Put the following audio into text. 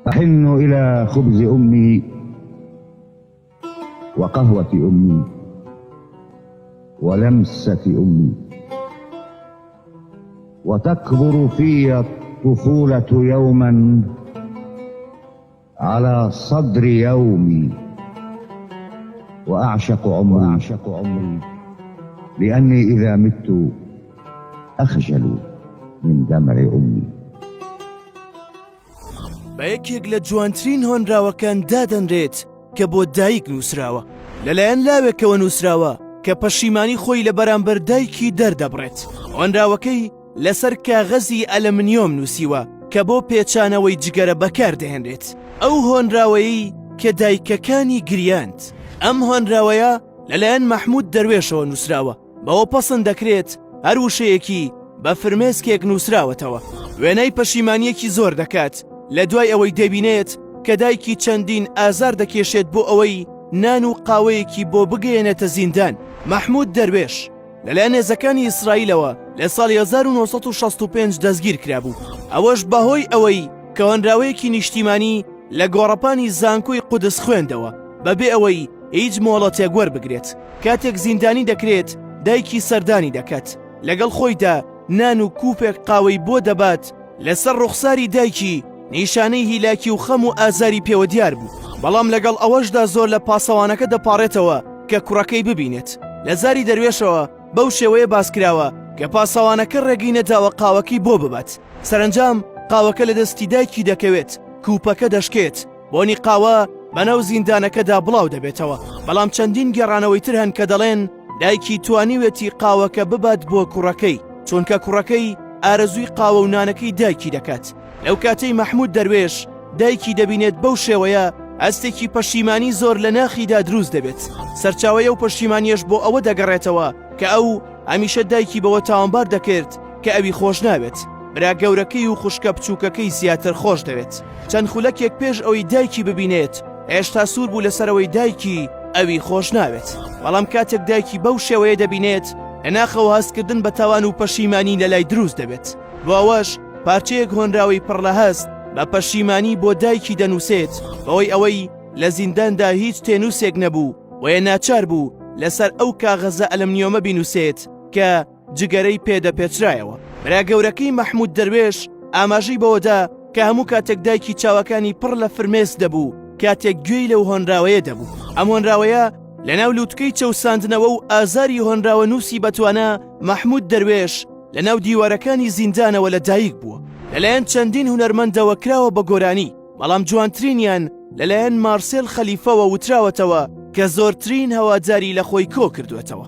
أحن إلى خبز أمي وقهوة أمي ولمسة أمي، وتكبر في الطفولة يوما على صدر يومي، وأعشق عمري لأني إذا مت أخجل من دمع أمي. بەیەکێک لە جوانترین هۆنراوەکان دادەنرێت کە بۆ دایک نووسراوە، لەلایەن لاوێکەوە نووسراوە کە پەشیمانی خۆی لە بەرامبەر دایکی دەردەبڕێت. هۆنراوەکەی لەسەر کاغەزی ئەلەمنیۆم نووسیوە کە بۆ پێچانەوەی جگەرە بەکاردەهێنرێت. ئەو هۆنراوەیی کە دایکەکانی گریاند. ئەم هۆنراوەیە لەلایەن مەحموود دەروێشەوە نووسراوە، بەوە پەسەند دەکرێت هەر وشەیەکی بە فرمێسکێک نووسراوەتەوە. وێنەی پەشیمانیەکی زۆر دەکات لە دوای ئەوەی دەبینێت کە دایکی چەندین ئازار دەکێشێت بۆ ئەوەی نان و قاوەیەکی بۆ بگەێنێتە زیندان. مەحموود دەروێش لەلایەن هێزەکانی ئیسرائیلەوە لە ساڵی 1965 دەستگیر کرابوو. ئەوەش بەهۆی ئەوەی کە هۆنراوەیەکی نیشتیمانی لە گۆڕەپانی زانکۆی قودس خوێندەوە بەبێ ئەوەی هیچ مۆڵەتێک وەربگرێت. کاتێک زیندانی دەکرێت دایکی سەردانی دەکات، لەگەڵ خۆیدا نان و کوپێک قاوەی بۆ دەبات. لەسەر ڕوخساری دایکی نیشانەی هیلاکی و خەم و ئازاری پێوە دیار بوو، بەڵام لەگەڵ ئەوەشدا زۆر لە پاسەوانەکە دەپاڕێتەوە کە کوڕەکەی ببینێت. لە زاری دەروێشەوە بەو شێوەیە باسکراوە کە پاسەوانەکە ڕێگەی نەداوە قاوەکەی بۆ ببات. سەرنجام قاوەکە لە دەستی دایکی دەکەوێت، کوپەکە دەشکێت، بۆنی قاوە بەناو زیندانەکەدا بڵاو دەبێتەوە. بەڵام چەندین گێڕانەوەی تر هەن کە دەڵێن دایکی توانیوێتی قاوەکە ببات بۆ کوڕەکەی، چونکە کوڕەکەی ئارەزووی قاوە و نانەکەی دایکی دەکات. لەو کاتەی مەحموود دەروێش دایکی دەبینێت بەو شێوەیە ئەستێکی پەشیمانی زۆر لە ناخیدا دروست دەبێت. سەرچاوەیە و پەشیمانیەش بۆ ئەوە دەگەڕێتەوە کە ئەو هەمیشە دایکی بەوە تاوانبار دەکرد کە ئەوی خۆش ناوێت، برا گەورەکەی و خوشکە بچووکەکەی زیاتر خۆش دەوێت. چەند خولەکێک پێش ئەوەی دایکی ببینێت هێشتا سوور بوو لەسەرەوەی دایکی ئەوی خۆش ناوێت. بەڵام کاتێک دایکی بەو شێوەیە دەبینێت لەناخەوە هەستکردن بە تاوان و پەشیمانی لەلای دروست دەبێت. بۆ ئەوەش پارچەیەک هۆنراوی پڕ لە هەست بە پەشیمانی بۆ دایکی دەنووسێت، بەوەی ئەوەی لە زینداندا هیچ تێنووسێک نەبوو وەیە ناچار بوو لەسەر ئەو کاغەزە ئەلەمنیۆمە بینووسێت کە جگەرەی پێدەپێچرایەوە. برا گەورەکەی مەحموود دەروێش ئاماژەی بەوەدا کە هەموو کاتێک دایکی چاوەکانی پڕ لە فرمێس دەبوو کاتێک گوێی لەو هۆنراوەیە دەبوو. ئەم هۆنراوەیە لەناو لووتکەی چەوساندنەوە و ئازاری هۆنراوە نووسی بەتوانە مەحموود دەروێش لەناو دیوارەکانی زیندانەوە لە دایک بووە. لەلایەن چەندین هونەرمەندەوە کراوە بە گۆرانی، بەڵام جوانترینیان لەلایەن مارسێل خەلیفەوە وتراوەتەوە کە زۆرترین هەواداری لە خۆی کۆ کردوێتەوە.